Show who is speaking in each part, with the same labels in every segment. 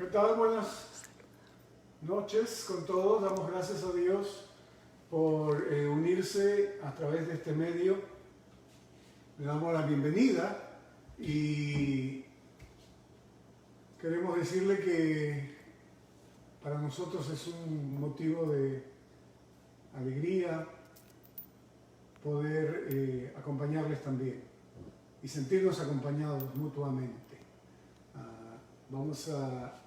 Speaker 1: ¿Qué tal? Buenas noches con todos. Damos gracias a Dios por unirse a través de este medio. Le damos la bienvenida y queremos decirle que para nosotros es un motivo de alegría poder acompañarles también y sentirnos acompañados mutuamente. Vamos a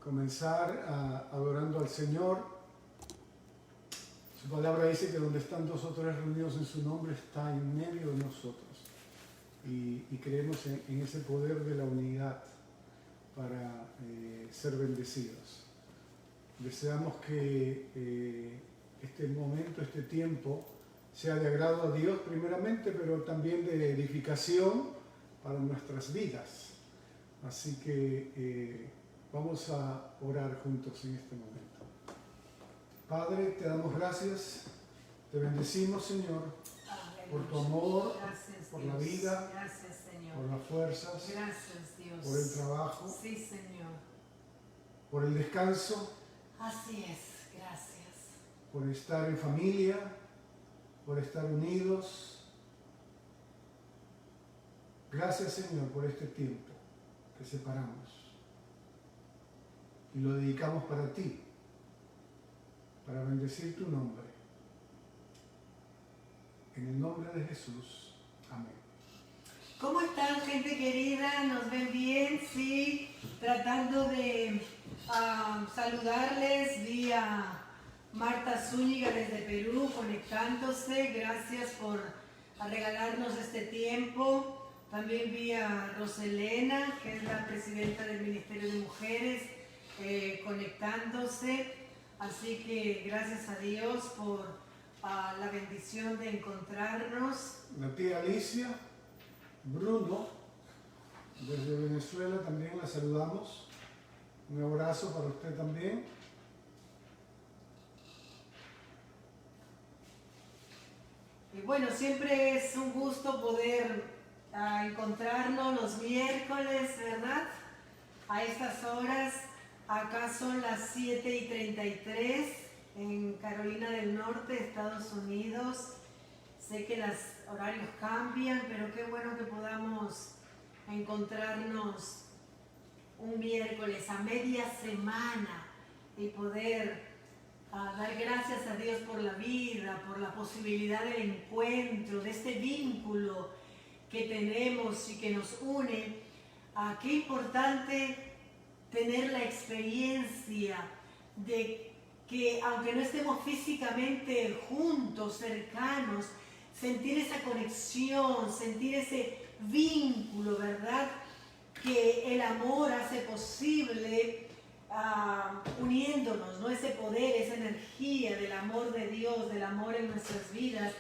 Speaker 1: comenzar adorando al Señor. Su palabra dice que donde están dos o tres reunidos en su nombre está en medio de nosotros. Y creemos en ese poder de la unidad para ser bendecidos. Deseamos que este momento, este tiempo, sea de agrado a Dios primeramente, pero también de edificación para nuestras vidas. Así que vamos a orar juntos en este momento. Padre, te damos gracias, te bendecimos, Señor, por tu amor,
Speaker 2: gracias,
Speaker 1: por
Speaker 2: Dios.
Speaker 1: la vida,
Speaker 2: Gracias, Señor.
Speaker 1: por las fuerzas,
Speaker 2: Gracias, Dios.
Speaker 1: por el trabajo,
Speaker 2: Sí, Señor.
Speaker 1: por el descanso,
Speaker 2: Así es, gracias.
Speaker 1: por estar en familia, por estar unidos. Gracias, Señor, por este tiempo que separamos y lo dedicamos para ti, para bendecir tu nombre. En el nombre de Jesús. Amén.
Speaker 2: ¿Cómo están, gente querida? ¿Nos ven bien? Sí, tratando de saludarles vía Marta Zúñiga desde Perú, conectándose. Gracias por regalarnos este tiempo. También vía Roselena, que es la presidenta del Ministerio de Mujeres, conectándose. Así que gracias a Dios por la bendición de encontrarnos.
Speaker 1: La tía Alicia, Bruno, desde Venezuela también la saludamos. Un abrazo para usted también.
Speaker 2: Y bueno, siempre es un gusto poder encontrarnos los miércoles, ¿verdad? A estas horas. Acá son las 7:33 en Carolina del Norte, Estados Unidos. Sé que los horarios cambian, pero qué bueno que podamos encontrarnos un miércoles a media semana y poder dar gracias a Dios por la vida, por la posibilidad del encuentro, de este vínculo que tenemos y que nos une. Qué importante tener la experiencia de que, aunque no estemos físicamente juntos, cercanos, sentir esa conexión, sentir ese vínculo, ¿verdad? Que el amor hace posible uniéndonos, ¿no? Ese poder, esa energía del amor de Dios, del amor en nuestras vidas,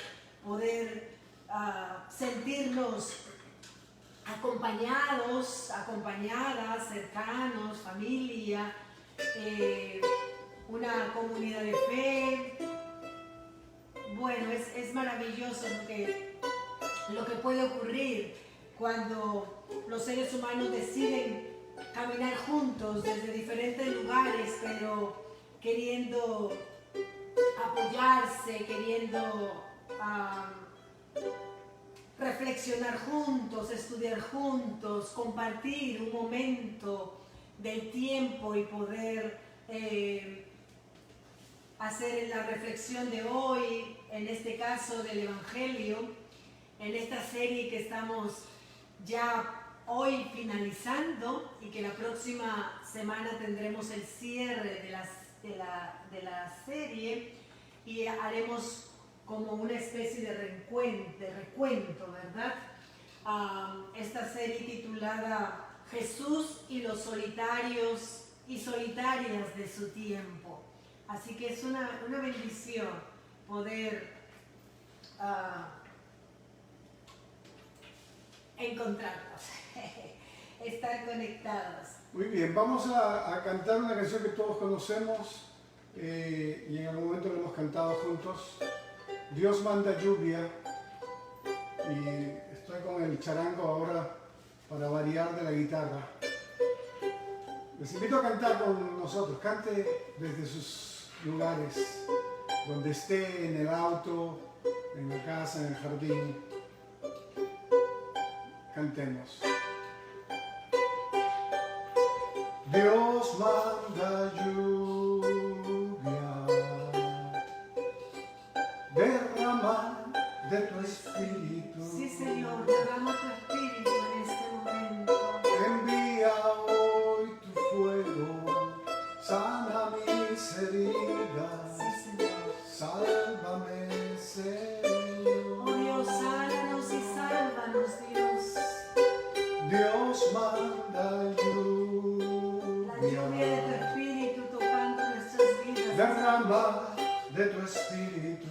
Speaker 2: poder sentirnos acompañados, acompañadas, cercanos, familia, una comunidad de fe. Bueno, es maravilloso lo que puede ocurrir cuando los seres humanos deciden caminar juntos desde diferentes lugares, pero queriendo apoyarse, queriendo reflexionar juntos, estudiar juntos, compartir un momento del tiempo y poder hacer la reflexión de hoy, en este caso del Evangelio, en esta serie que estamos ya hoy finalizando y que la próxima semana tendremos el cierre de la serie y haremos como una especie de recuento, ¿verdad? Esta serie titulada Jesús y los solitarios y solitarias de su tiempo. Así que es una bendición poder encontrarnos, estar conectados.
Speaker 1: Muy bien, vamos a cantar una canción que todos conocemos y en algún momento la hemos cantado juntos. Dios manda lluvia, y estoy con el charango ahora para variar de la guitarra. Les invito a cantar con nosotros. Cante desde sus lugares, donde esté, en el auto, en la casa, en el jardín. Cantemos. Dios manda lluvia, derrama de tu espíritu.
Speaker 2: Sí, Señor, derrama tu espíritu en este momento.
Speaker 1: Envía hoy tu fuego, sana mis heridas.
Speaker 2: Sí, Señor.
Speaker 1: Sálvame, Señor.
Speaker 2: Oh Dios, sánanos y sálvanos, Dios.
Speaker 1: Dios manda
Speaker 2: La lluvia de tu espíritu tocando nuestras vidas.
Speaker 1: derrama de tu espíritu.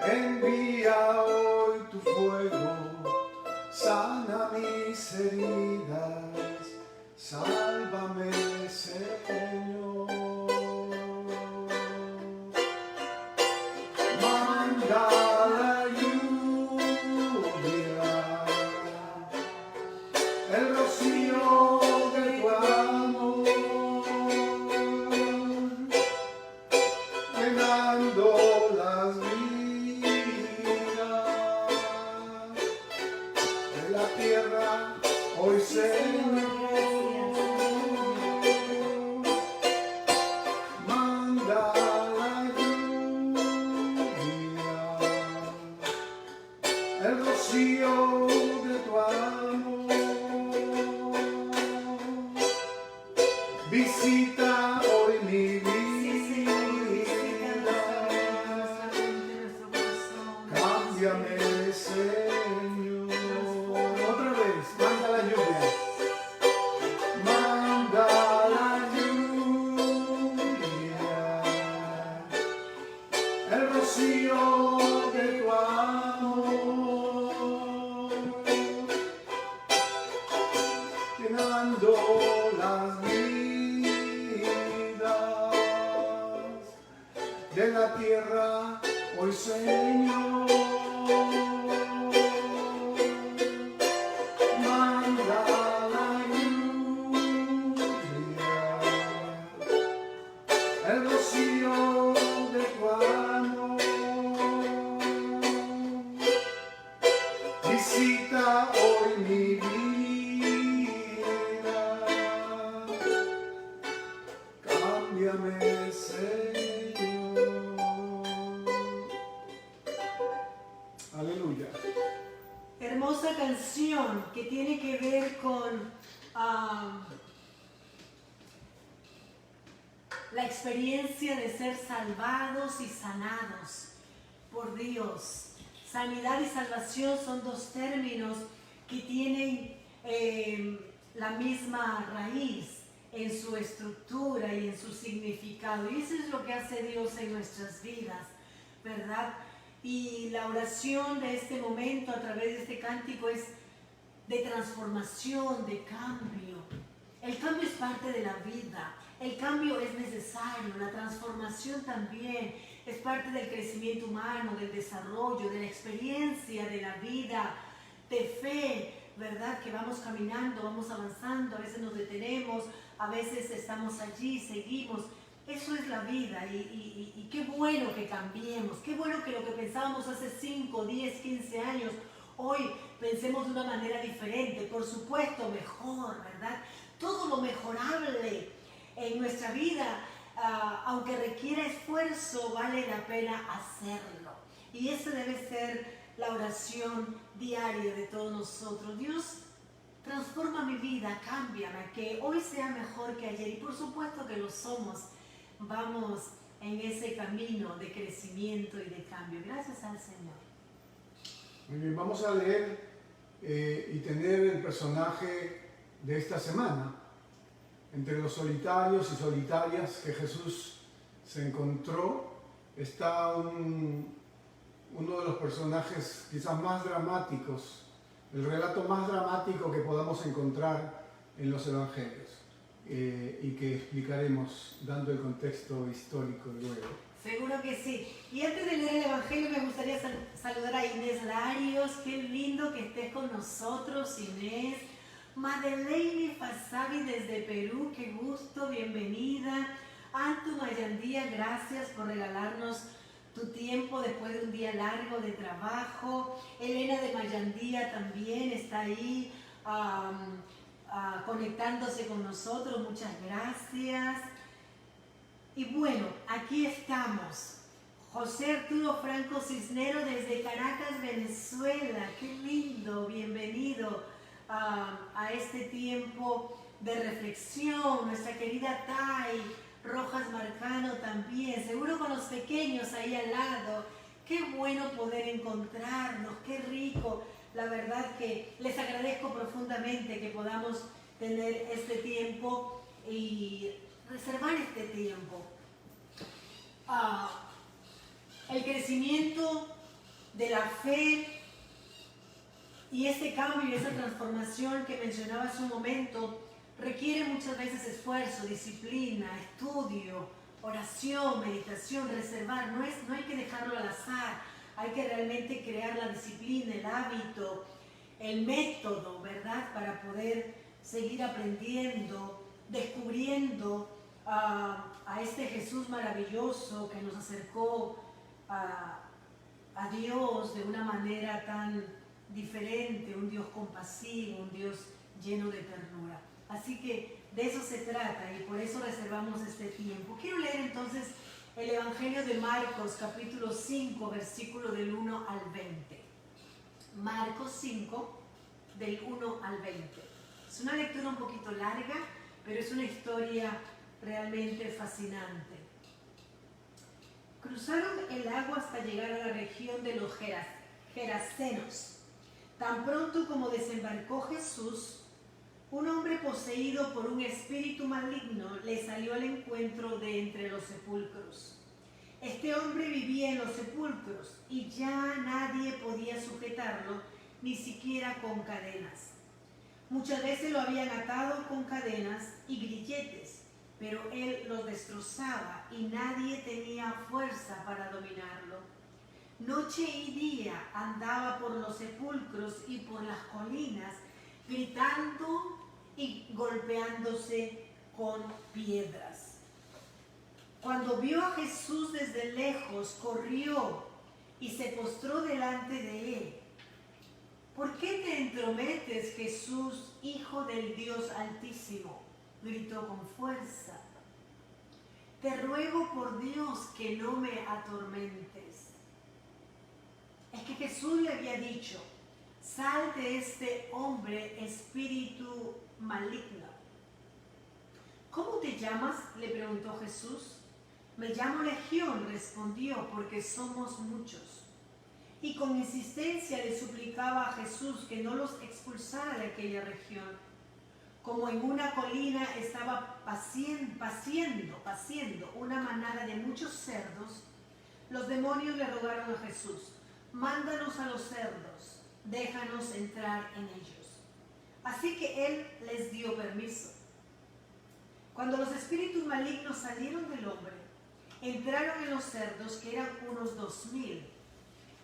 Speaker 1: Envía hoy tu fuego, sana mis heridas, sálvame, Señor. Manda la lluvia, el rocío de tu amor, llenando las vidas de la tierra hoy, Señor. Manda la lluvia, el rocío de tu amor, visita hoy mi vida.
Speaker 2: Sí, Señor, visita nuestra mente, nuestro corazón.
Speaker 1: Cámbiame, Señor. Otra vez, manda la lluvia. Manda la lluvia, el rocío de tu amor, llenando las vidas de la tierra hoy, Señor. Manda la lluvia, el rocío de tu amor, visita hoy mi vida, cámbiame, Señor. Aleluya.
Speaker 2: Hermosa canción que tiene que ver con la experiencia de ser salvados y sanados por Dios. Sanidad y salvación son dos términos que tienen la misma raíz en su estructura y en su significado. Y eso es lo que hace Dios en nuestras vidas, ¿verdad? Y la oración de este momento a través de este cántico es de transformación, de cambio. El cambio es parte de la vida, el cambio es necesario, la transformación también es parte del crecimiento humano, del desarrollo, de la experiencia de la vida, de fe, ¿verdad? Que vamos caminando, vamos avanzando, a veces nos detenemos, a veces estamos allí, seguimos. Eso es la vida y qué bueno que cambiemos, qué bueno que lo que pensábamos hace 5, 10, 15 años, hoy pensemos de una manera diferente, por supuesto mejor, ¿verdad? Todo lo mejorable en nuestra vida, aunque requiera esfuerzo, vale la pena hacerlo. Y esa debe ser la oración diaria de todos nosotros. Dios, transforma mi vida, cámbiame, que hoy sea mejor que ayer. Y por supuesto que lo somos. Vamos en ese camino de crecimiento y de cambio. Gracias al Señor.
Speaker 1: Muy bien, vamos a leer y tener el personaje de esta semana. Entre los solitarios y solitarias que Jesús se encontró, está uno de los personajes quizás más dramáticos, el relato más dramático que podamos encontrar en los evangelios. Y que explicaremos dando el contexto histórico luego.
Speaker 2: Seguro que sí. Y antes de leer el Evangelio me gustaría saludar a Inés Larios. Qué lindo que estés con nosotros, Inés. Madeleine Fasabi desde Perú, qué gusto, bienvenida. Antu Mayandía, gracias por regalarnos tu tiempo después de un día largo de trabajo. Elena de Mayandía también está ahí conectándose con nosotros, muchas gracias. Y bueno, aquí estamos. José Arturo Franco Cisnero desde Caracas, Venezuela. Qué lindo, bienvenido a este tiempo de reflexión. Nuestra querida Tai Rojas Marcano también, seguro con los pequeños ahí al lado. Qué bueno poder encontrarnos, qué rico. La verdad que les agradezco profundamente que podamos tener este tiempo y reservar este tiempo. El crecimiento de la fe y este cambio y esa transformación que mencionaba hace un momento requiere muchas veces esfuerzo, disciplina, estudio, oración, meditación, reservar. No hay que dejarlo al azar, hay que realmente crear la disciplina, el hábito, el método, ¿verdad? Para poder seguir aprendiendo, descubriendo a este Jesús maravilloso que nos acercó a Dios de una manera tan diferente, un Dios compasivo, un Dios lleno de ternura. Así que de eso se trata y por eso reservamos este tiempo. Quiero leer entonces el Evangelio de Marcos, capítulo 5, versículo del 1 al 20. Marcos 5, del 1 al 20. Es una lectura un poquito larga, pero es una historia realmente fascinante. Cruzaron el agua hasta llegar a la región de los Gerasenos. Tan pronto como desembarcó Jesús, un hombre poseído por un espíritu maligno le salió al encuentro de entre los sepulcros. Este hombre vivía en los sepulcros y ya nadie podía sujetarlo, ni siquiera con cadenas. Muchas veces lo habían atado con cadenas y grilletes, pero él los destrozaba y nadie tenía fuerza para dominarlo. Noche y día andaba por los sepulcros y por las colinas, gritando y golpeándose con piedras. Cuando vio a Jesús desde lejos, corrió y se postró delante de él. ¿Por qué te entrometes, Jesús, Hijo del Dios Altísimo?, gritó con fuerza. Te ruego por Dios que no me atormentes. Es que Jesús le había dicho: sal de este hombre, espíritu maligno. ¿Cómo te llamas?, le preguntó Jesús. Me llamo Legión, respondió, porque somos muchos. Y con insistencia le suplicaba a Jesús que no los expulsara de aquella región. Como en una colina estaba paciendo una manada de muchos cerdos, los demonios le rogaron a Jesús: mándanos a los cerdos, déjanos entrar en ellos. Así que él les dio permiso. Cuando los espíritus malignos salieron del hombre, entraron en los cerdos, que eran unos 2000,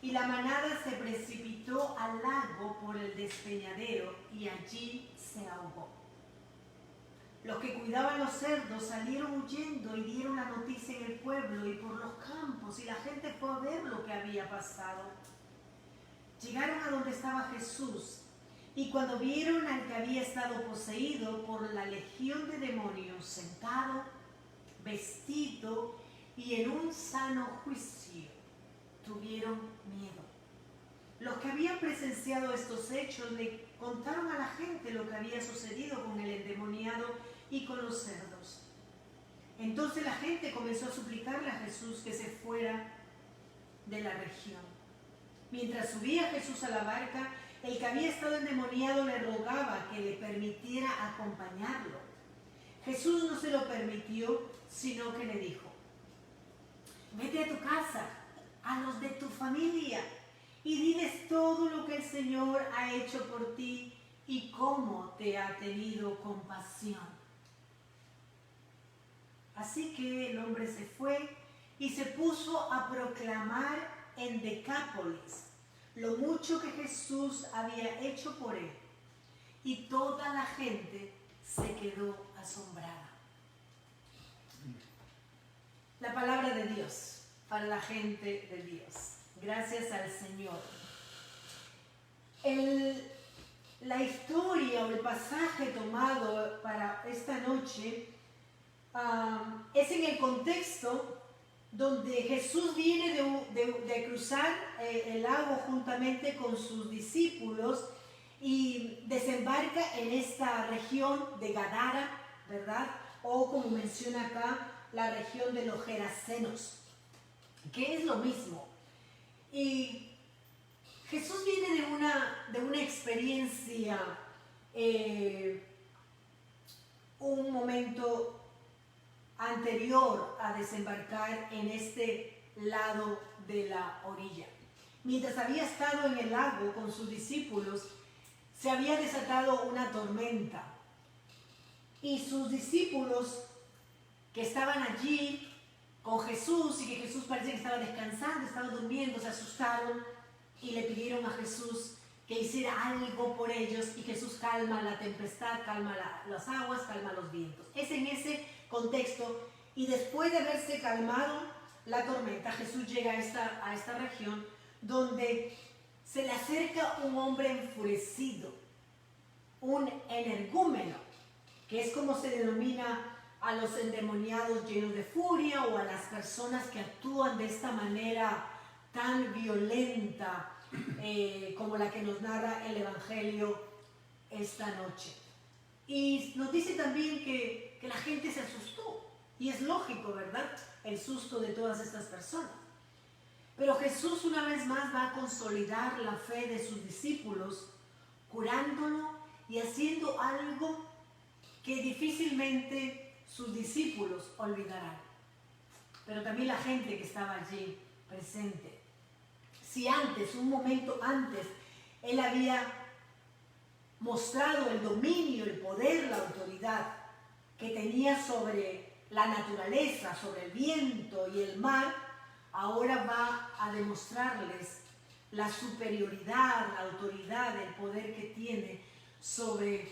Speaker 2: y la manada se precipitó al lago por el despeñadero y allí se ahogó. Los que cuidaban los cerdos salieron huyendo y dieron la noticia en el pueblo y por los campos, y la gente fue a ver lo que había pasado. Llegaron a donde estaba Jesús, y cuando vieron al que había estado poseído por la legión de demonios sentado, vestido y en un sano juicio, tuvieron miedo. Los que habían presenciado estos hechos le contaron a la gente lo que había sucedido con el endemoniado y con los cerdos. Entonces la gente comenzó a suplicarle a Jesús que se fuera de la región. Mientras subía Jesús a la barca, el que había estado endemoniado le rogaba que le permitiera acompañarlo. Jesús no se lo permitió, sino que le dijo: vete a tu casa, a los de tu familia, y diles todo lo que el Señor ha hecho por ti y cómo te ha tenido compasión. Así que el hombre se fue y se puso a proclamar en Decápolis lo mucho que Jesús había hecho por él. y toda la gente se quedó asombrada. La palabra de Dios para la gente de Dios. Gracias al Señor. La historia o el pasaje tomado para esta noche es en el contexto donde Jesús viene de cruzar el lago juntamente con sus discípulos y desembarca en esta región de Gadara, ¿verdad? O como menciona acá, la región de los Gerasenos, que es lo mismo. Y Jesús viene de una experiencia, un momento anterior a desembarcar en este lado de la orilla. Mientras había estado en el lago con sus discípulos, se había desatado una tormenta y sus discípulos que estaban allí con Jesús y que Jesús parece que estaba descansando, estaba durmiendo, se asustaron y le pidieron a Jesús que hiciera algo por ellos, y Jesús calma la tempestad, calma las aguas, calma los vientos. Es en ese contexto, y después de haberse calmado la tormenta, Jesús llega a esta región donde se le acerca un hombre enfurecido, un energúmeno, que es como se denomina a los endemoniados llenos de furia o a las personas que actúan de esta manera tan violenta como la que nos narra el Evangelio esta noche. Y nos dice también que la gente se asustó, y es lógico, ¿verdad? El susto de todas estas personas. Pero Jesús una vez más va a consolidar la fe de sus discípulos, curándolo y haciendo algo que difícilmente sus discípulos olvidarán. Pero también la gente que estaba allí presente. Si antes, un momento antes, él había mostrado el dominio, el poder, la autoridad que tenía sobre la naturaleza, sobre el viento y el mar, ahora va a demostrarles la superioridad, la autoridad, el poder que tiene sobre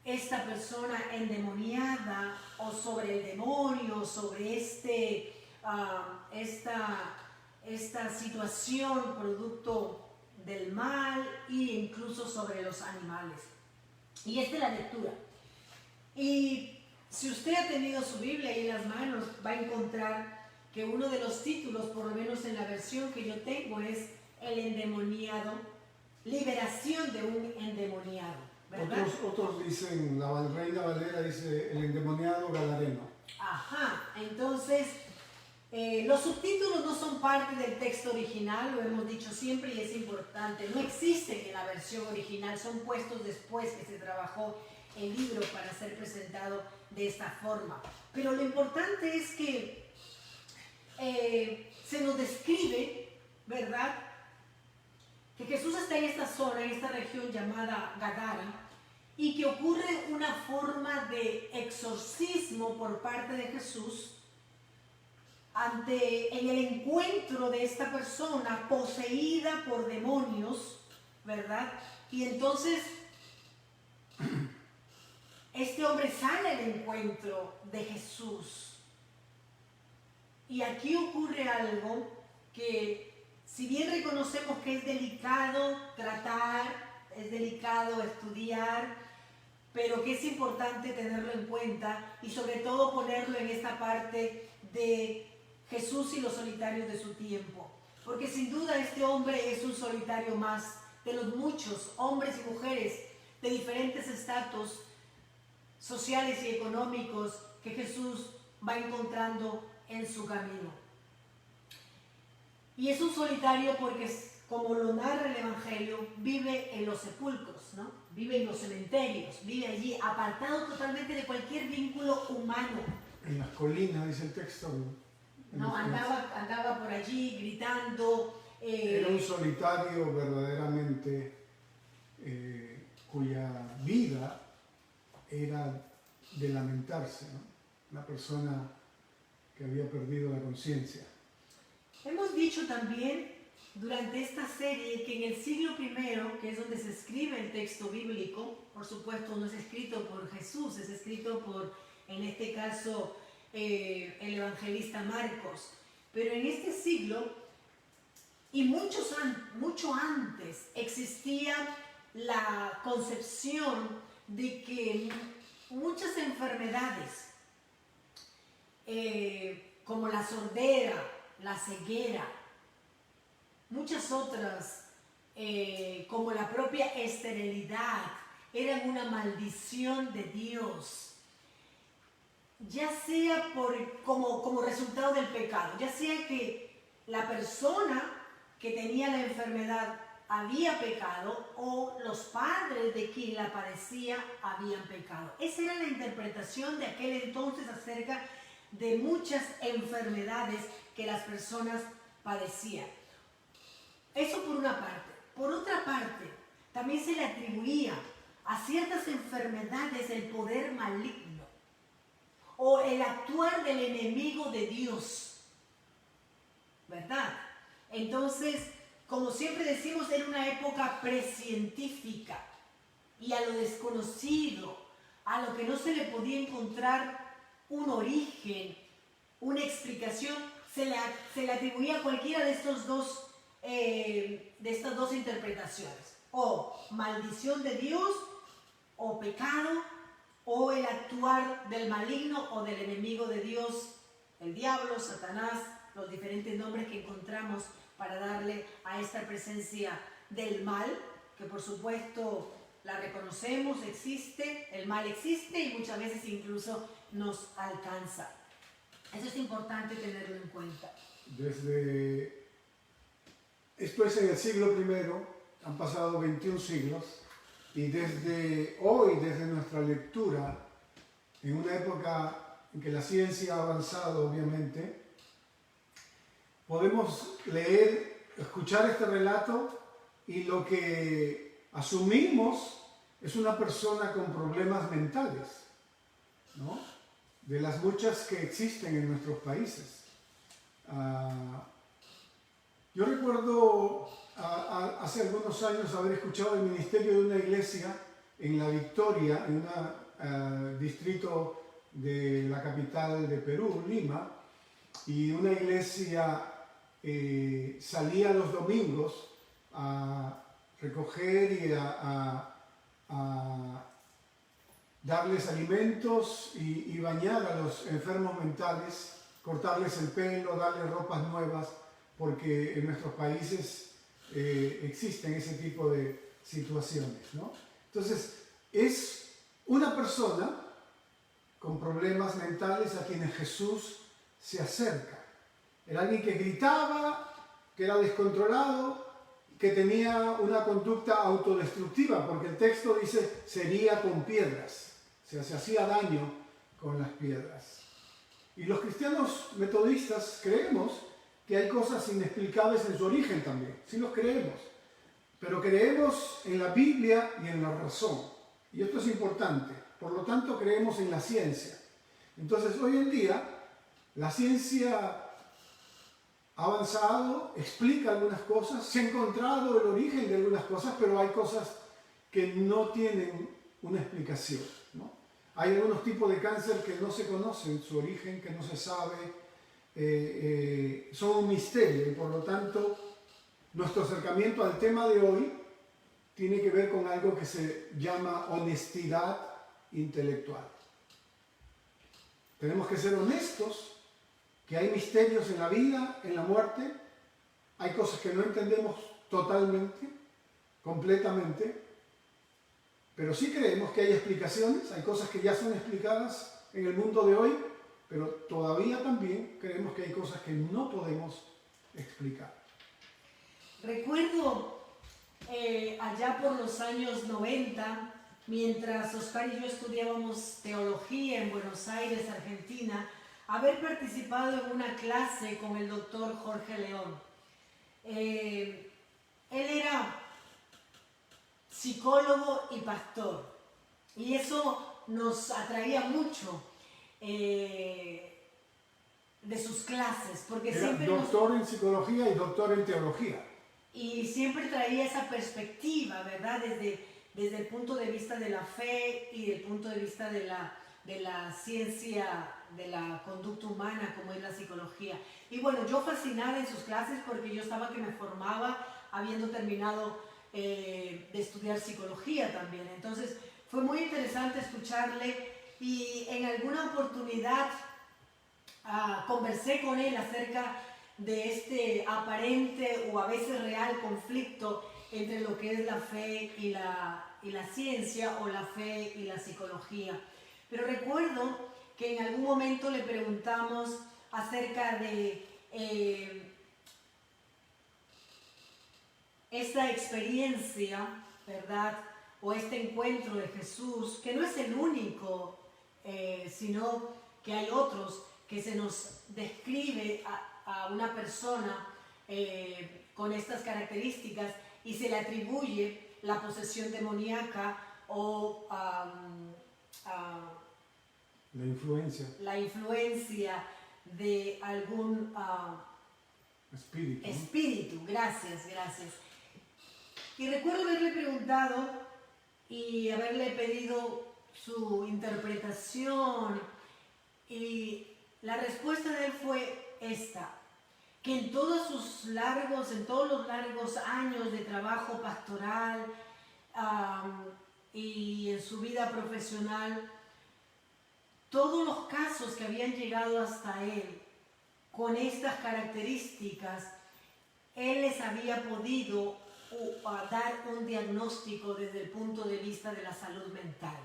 Speaker 2: esta persona endemoniada o sobre el demonio, sobre esta situación producto del mal e incluso sobre los animales. Y esta es la lectura. Y si usted ha tenido su Biblia ahí en las manos, va a encontrar que uno de los títulos, por lo menos en la versión que yo tengo, es el endemoniado, liberación de un endemoniado.
Speaker 1: Otros dicen, la Reina Valera dice el endemoniado gadareno.
Speaker 2: Ajá, entonces los subtítulos no son parte del texto original, lo hemos dicho siempre y es importante, no existen en la versión original, son puestos después que se trabajó el libro para ser presentado de esta forma. Pero lo importante es que se nos describe, ¿verdad?, que Jesús está en esta zona, en esta región llamada Gadara, y que ocurre una forma de exorcismo por parte de Jesús en el encuentro de esta persona poseída por demonios, ¿verdad? Y entonces este hombre sale al encuentro de Jesús. Y aquí ocurre algo que, si bien reconocemos que es delicado tratar, es delicado estudiar, pero que es importante tenerlo en cuenta y sobre todo ponerlo en esta parte de Jesús y los solitarios de su tiempo. Porque sin duda este hombre es un solitario más de los muchos hombres y mujeres de diferentes estratos sociales y económicos que Jesús va encontrando en su camino. Y es un solitario porque, como lo narra el Evangelio, vive en los sepulcros, ¿no? Vive en los cementerios, vive allí, apartado totalmente de cualquier vínculo humano.
Speaker 1: En las colinas, dice el texto.
Speaker 2: No, andaba por allí gritando.
Speaker 1: Era un solitario verdaderamente cuya vida era de lamentarse, ¿no? Una persona que había perdido la conciencia.
Speaker 2: Hemos dicho también, durante esta serie que en el siglo I, que es donde se escribe el texto bíblico, por supuesto no es escrito por Jesús, es escrito por, en este caso, el evangelista Marcos, pero en este siglo y mucho antes existía la concepción de que muchas enfermedades, como la sordera, la ceguera, muchas otras, como la propia esterilidad, eran una maldición de Dios, ya sea como resultado del pecado, ya sea que la persona que tenía la enfermedad había pecado o los padres de quien la padecía habían pecado. Esa era la interpretación de aquel entonces acerca de muchas enfermedades que las personas padecían. Eso por una parte. Por otra parte, también se le atribuía a ciertas enfermedades el poder maligno o el actuar del enemigo de Dios, ¿verdad? Entonces, como siempre decimos, era una época precientífica y a lo desconocido, a lo que no se le podía encontrar un origen, una explicación, se le atribuía a cualquiera de estas dos interpretaciones, o maldición de Dios, o pecado, o el actuar del maligno o del enemigo de Dios, el diablo, Satanás, los diferentes nombres que encontramos para darle a esta presencia del mal, que por supuesto la reconocemos, existe, el mal existe y muchas veces incluso nos alcanza. Eso es importante tenerlo en cuenta.
Speaker 1: Esto es en el siglo I, han pasado 21 siglos, y desde hoy, desde nuestra lectura, en una época en que la ciencia ha avanzado obviamente, podemos leer, escuchar este relato y lo que asumimos es una persona con problemas mentales, ¿no? De las muchas que existen en nuestros países. Yo recuerdo hace algunos años haber escuchado el ministerio de una iglesia en La Victoria, en un distrito de la capital de Perú, Lima, y una iglesia salía los domingos a recoger y a darles alimentos y bañar a los enfermos mentales, cortarles el pelo, darles ropas nuevas, porque en nuestros países existen ese tipo de situaciones, ¿no? Entonces, es una persona con problemas mentales a quienes Jesús se acerca. Era alguien que gritaba, que era descontrolado, que tenía una conducta autodestructiva, porque el texto dice, se hería con piedras, o sea, se hacía daño con las piedras. Y los cristianos metodistas creemos que hay cosas inexplicables en su origen también, sí los creemos, pero creemos en la Biblia y en la razón, y esto es importante, por lo tanto creemos en la ciencia. Entonces hoy en día la ciencia ha avanzado, explica algunas cosas, se ha encontrado el origen de algunas cosas, pero hay cosas que no tienen una explicación, ¿no? Hay algunos tipos de cáncer que no se conocen su origen, que no se sabe, son un misterio y por lo tanto nuestro acercamiento al tema de hoy tiene que ver con algo que se llama honestidad intelectual. Tenemos que ser honestos, que hay misterios en la vida, en la muerte, hay cosas que no entendemos totalmente, completamente, pero sí creemos que hay explicaciones, hay cosas que ya son explicadas en el mundo de hoy, pero todavía también creemos que hay cosas que no podemos explicar.
Speaker 2: Recuerdo allá por los años 90, mientras Oscar y yo estudiábamos teología en Buenos Aires, Argentina, haber participado en una clase con el doctor Jorge León. Él era psicólogo y pastor, y eso nos atraía mucho de sus clases, porque
Speaker 1: era
Speaker 2: siempre
Speaker 1: doctor en psicología y doctor en teología.
Speaker 2: y siempre traía esa perspectiva, ¿verdad? Desde el punto de vista de la fe y del punto de vista de la ciencia, de la conducta humana, como es la psicología. Y bueno, yo fascinada en sus clases porque yo estaba que me formaba habiendo terminado de estudiar psicología también. Entonces fue muy interesante escucharle y en alguna oportunidad conversé con él acerca de este aparente o a veces real conflicto entre lo que es la fe y la ciencia o la fe y la psicología. Pero recuerdo que en algún momento le preguntamos acerca de esta experiencia, ¿verdad? O este encuentro de Jesús, que no es el único, sino que hay otros que se nos describe a una persona con estas características y se le atribuye la posesión demoníaca o la influencia de algún espíritu. Gracias. Y recuerdo haberle preguntado y haberle pedido su interpretación y la respuesta de él fue esta, que en todos los largos años de trabajo pastoral y en su vida profesional, todos los casos que habían llegado hasta él con estas características, él les había podido dar un diagnóstico desde el punto de vista de la salud mental.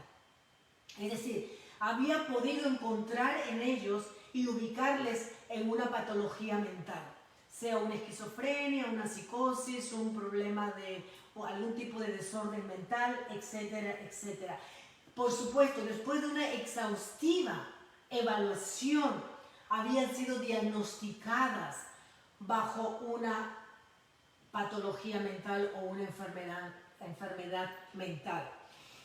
Speaker 2: Es decir, había podido encontrar en ellos y ubicarles en una patología mental, sea una esquizofrenia, una psicosis, un problema o algún tipo de desorden mental, etcétera, etcétera. Por supuesto, después de una exhaustiva evaluación, habían sido diagnosticadas bajo una patología mental o una enfermedad mental.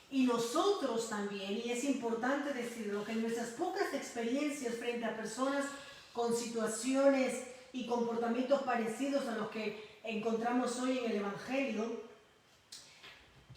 Speaker 2: Y nosotros también, y es importante decirlo, que en nuestras pocas experiencias frente a personas con situaciones y comportamientos parecidos a los que encontramos hoy en el Evangelio,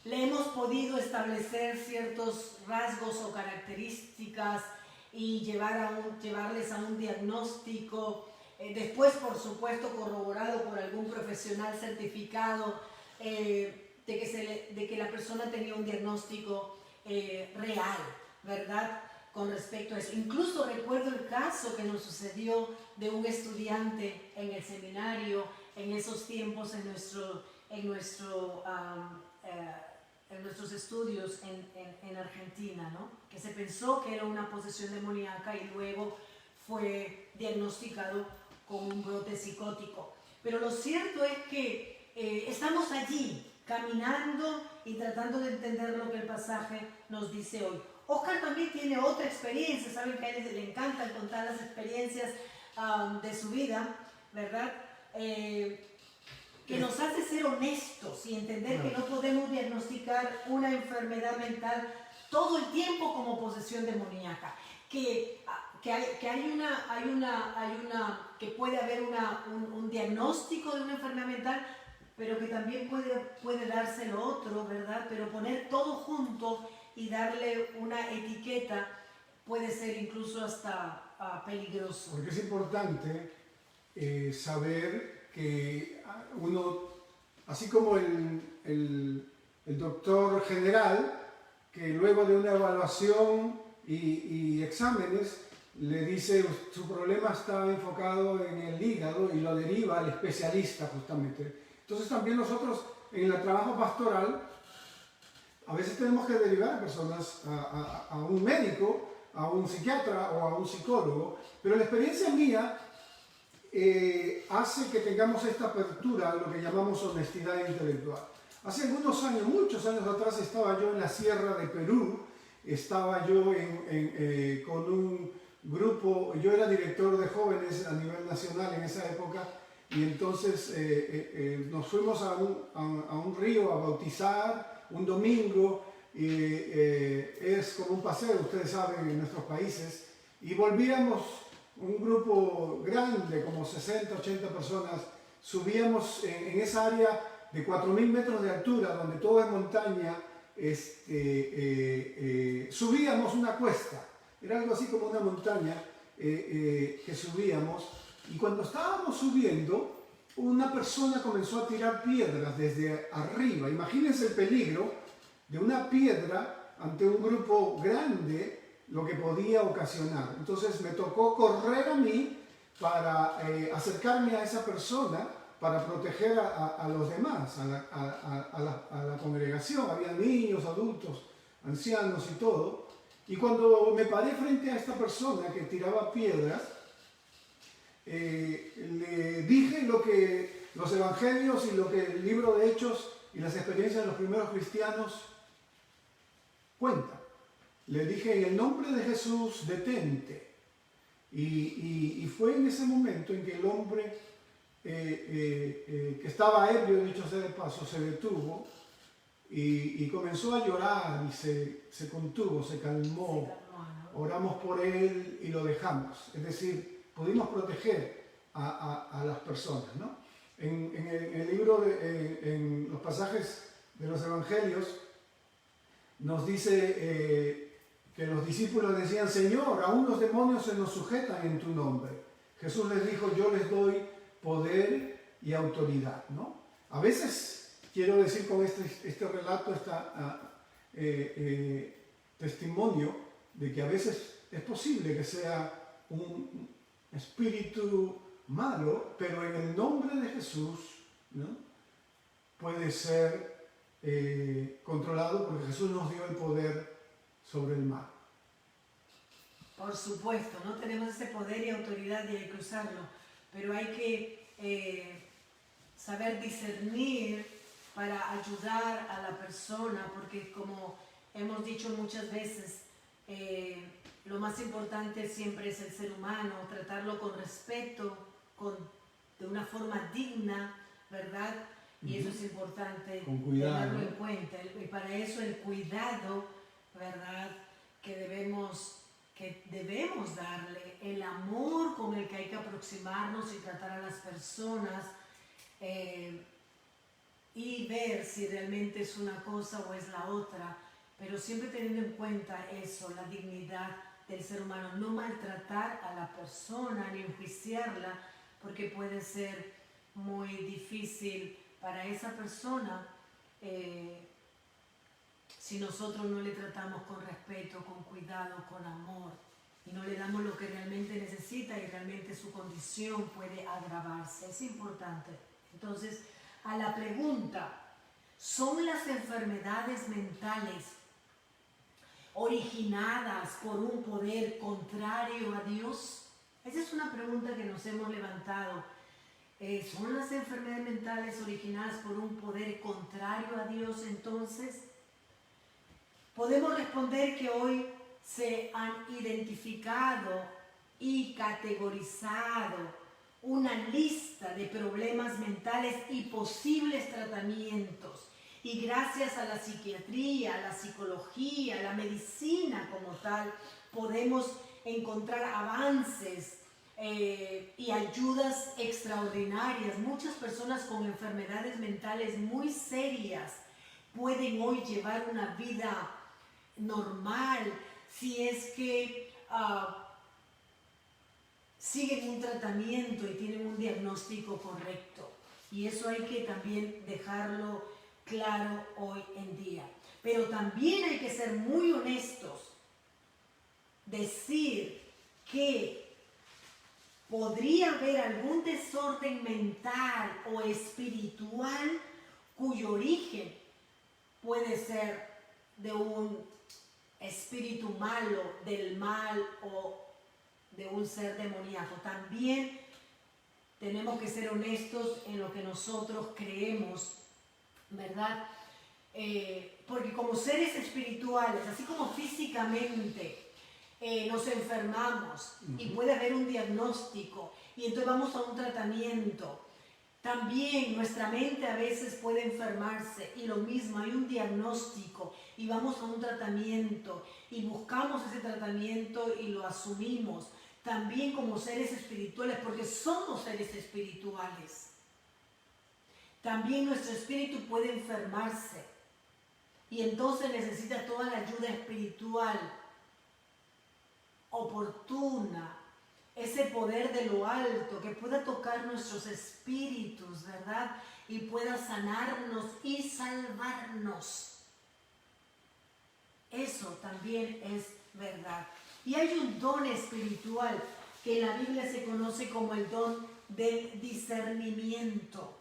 Speaker 2: le hemos podido establecer ciertos rasgos o características y llevarles a un diagnóstico, después por supuesto corroborado por algún profesional certificado, de que la persona tenía un diagnóstico real, ¿verdad? Con respecto a eso. Incluso recuerdo el caso que nos sucedió de un estudiante en el seminario en esos tiempos en nuestros estudios en Argentina, ¿no? Que se pensó que era una posesión demoníaca y luego fue diagnosticado con un brote psicótico. Pero lo cierto es que estamos allí caminando y tratando de entender lo que el pasaje nos dice hoy. Oscar también tiene otra experiencia, saben que a él le encanta contar las experiencias de su vida, ¿verdad? Que nos hace ser honestos y entender que no podemos diagnosticar una enfermedad mental todo el tiempo como posesión demoníaca, que puede haber un diagnóstico de una enfermedad mental, pero que también puede darse lo otro, ¿verdad? Pero poner todo junto y darle una etiqueta puede ser incluso hasta peligroso.
Speaker 1: Porque es importante saber que uno, así como el doctor general, que luego de una evaluación y exámenes le dice su problema está enfocado en el hígado y lo deriva al especialista justamente. Entonces también nosotros en el trabajo pastoral a veces tenemos que derivar a personas a un médico, a un psiquiatra o a un psicólogo, pero la experiencia mía hace que tengamos esta apertura a lo que llamamos honestidad intelectual. Hace algunos años, muchos años atrás, estaba yo en la sierra de Perú, estaba yo con un grupo, yo era director de jóvenes a nivel nacional en esa época, y entonces nos fuimos a un río a bautizar un domingo, es como un paseo, ustedes saben, en nuestros países, y volvíamos un grupo grande, como 60, 80 personas, subíamos en esa área de 4.000 metros de altura, donde todo es montaña, subíamos una cuesta. Era algo así como una montaña que subíamos. Y cuando estábamos subiendo, una persona comenzó a tirar piedras desde arriba. Imagínense el peligro de una piedra ante un grupo grande, lo que podía ocasionar. Entonces me tocó correr a mí para acercarme a esa persona, para proteger a los demás, a la congregación. Había niños, adultos, ancianos y todo. Y cuando me paré frente a esta persona que tiraba piedras, le dije lo que los evangelios y lo que el libro de Hechos y las experiencias de los primeros cristianos cuentan. Le dije, en el nombre de Jesús, detente. Y fue en ese momento en que el hombre que estaba ebrio, dicho sea de paso, se detuvo y comenzó a llorar y se contuvo, se calmó. Oramos por él y lo dejamos. Es decir, pudimos proteger a las personas, ¿no? En el libro, en los pasajes de los evangelios, nos dice que los discípulos decían, Señor, aún los demonios se nos sujetan en tu nombre. Jesús les dijo, yo les doy poder y autoridad, ¿no? A veces, quiero decir con este relato, testimonio de que a veces es posible que sea un espíritu malo, pero en el nombre de Jesús, ¿no?, puede ser controlado, porque Jesús nos dio el poder sobre el mal.
Speaker 2: Por supuesto, no tenemos ese poder y autoridad y hay que usarlo, pero hay que saber discernir para ayudar a la persona, porque como hemos dicho muchas veces, lo más importante siempre es el ser humano, tratarlo con respeto, de una forma digna, ¿verdad? Y eso es importante,
Speaker 1: con cuidado,
Speaker 2: tenerlo en cuenta. Y para eso el cuidado, ¿verdad?, que debemos darle, el amor con el que hay que aproximarnos y tratar a las personas, y ver si realmente es una cosa o es la otra, pero siempre teniendo en cuenta eso, la dignidad del ser humano, no maltratar a la persona ni enjuiciarla, porque puede ser muy difícil para esa persona si nosotros no le tratamos con respeto, con cuidado, con amor, y no le damos lo que realmente necesita y realmente su condición puede agravarse. Es importante. Entonces, a la pregunta, ¿son las enfermedades mentales originadas por un poder contrario a Dios? Esa es una pregunta que nos hemos levantado. ¿Son las enfermedades mentales originadas por un poder contrario a Dios? Entonces, podemos responder que hoy se han identificado y categorizado una lista de problemas mentales y posibles tratamientos. Y gracias a la psiquiatría, a la psicología, a la medicina como tal, podemos encontrar avances y ayudas extraordinarias. Muchas personas con enfermedades mentales muy serias pueden hoy llevar una vida normal si es que siguen un tratamiento y tienen un diagnóstico correcto. Y eso hay que también dejarlo claro hoy en día. Pero también hay que ser muy honestos, decir que podría haber algún desorden mental o espiritual cuyo origen puede ser de un espíritu malo, del mal o de un ser demoníaco. También tenemos que ser honestos en lo que nosotros creemos, ¿verdad? Porque como seres espirituales, así como físicamente nos enfermamos y puede haber un diagnóstico y entonces vamos a un tratamiento, también nuestra mente a veces puede enfermarse y lo mismo, hay un diagnóstico y vamos a un tratamiento y buscamos ese tratamiento y lo asumimos también como seres espirituales, porque somos seres espirituales. también nuestro espíritu puede enfermarse y entonces necesita toda la ayuda espiritual oportuna, ese poder de lo alto que pueda tocar nuestros espíritus, ¿verdad? Y pueda sanarnos y salvarnos. Eso también es verdad. Y hay un don espiritual que en la Biblia se conoce como el don del discernimiento,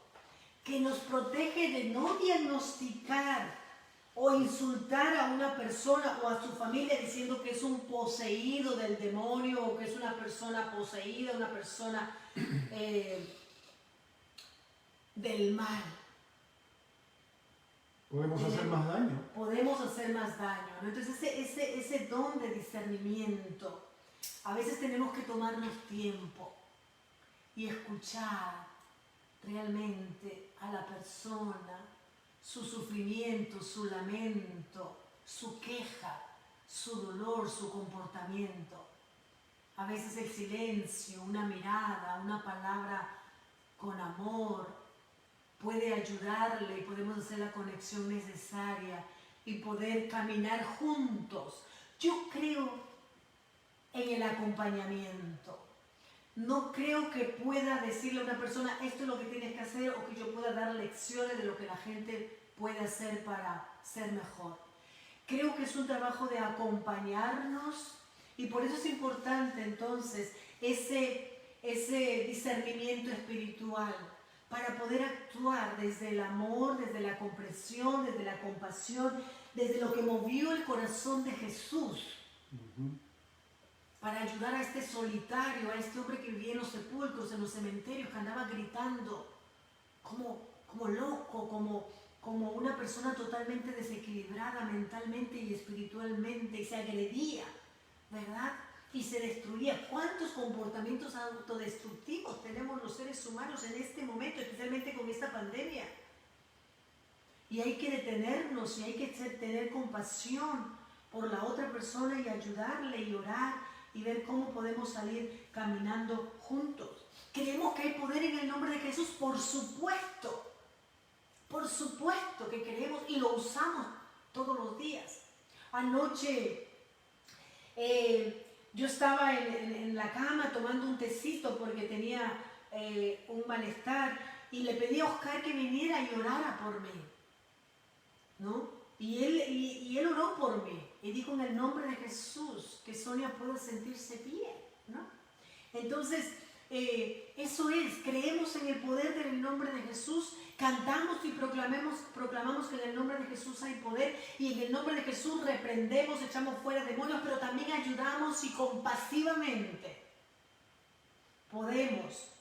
Speaker 2: que nos protege de no diagnosticar o insultar a una persona o a su familia diciendo que es un poseído del demonio o que es una persona poseída, una persona del mal.
Speaker 1: Podemos hacer más daño.
Speaker 2: Podemos hacer más daño, ¿no? Entonces ese don de discernimiento, a veces tenemos que tomarnos tiempo y escuchar realmente a la persona, su sufrimiento, su lamento, su queja, su dolor, su comportamiento. A veces el silencio, una mirada, una palabra con amor puede ayudarle y podemos hacer la conexión necesaria y poder caminar juntos. Yo creo en el acompañamiento. No creo que pueda decirle a una persona esto es lo que tienes que hacer o que yo pueda dar lecciones de lo que la gente puede hacer para ser mejor. Creo que es un trabajo de acompañarnos y por eso es importante entonces ese discernimiento espiritual para poder actuar desde el amor, desde la comprensión, desde la compasión, desde lo que movió el corazón de Jesús. Para ayudar a este solitario, a este hombre que vivía en los sepulcros, en los cementerios, que andaba gritando como loco, como una persona totalmente desequilibrada mentalmente y espiritualmente, y se agredía, ¿verdad? Y se destruía. ¿Cuántos comportamientos autodestructivos tenemos los seres humanos en este momento, especialmente con esta pandemia? Y hay que detenernos y hay que tener compasión por la otra persona y ayudarle y orar y ver cómo podemos salir caminando juntos. ¿Creemos que hay poder en el nombre de Jesús? Por supuesto que creemos y lo usamos todos los días. Anoche yo estaba en la cama tomando un tecito porque tenía un malestar y le pedí a Oscar que viniera y orara por mí, ¿no? Y él oró por mí y dijo en el nombre de Jesús que Sonia pueda sentirse bien, ¿no? Entonces, eso es, creemos en el poder del nombre de Jesús, cantamos y proclamamos que en el nombre de Jesús hay poder y en el nombre de Jesús reprendemos, echamos fuera demonios, pero también ayudamos y compasivamente podemos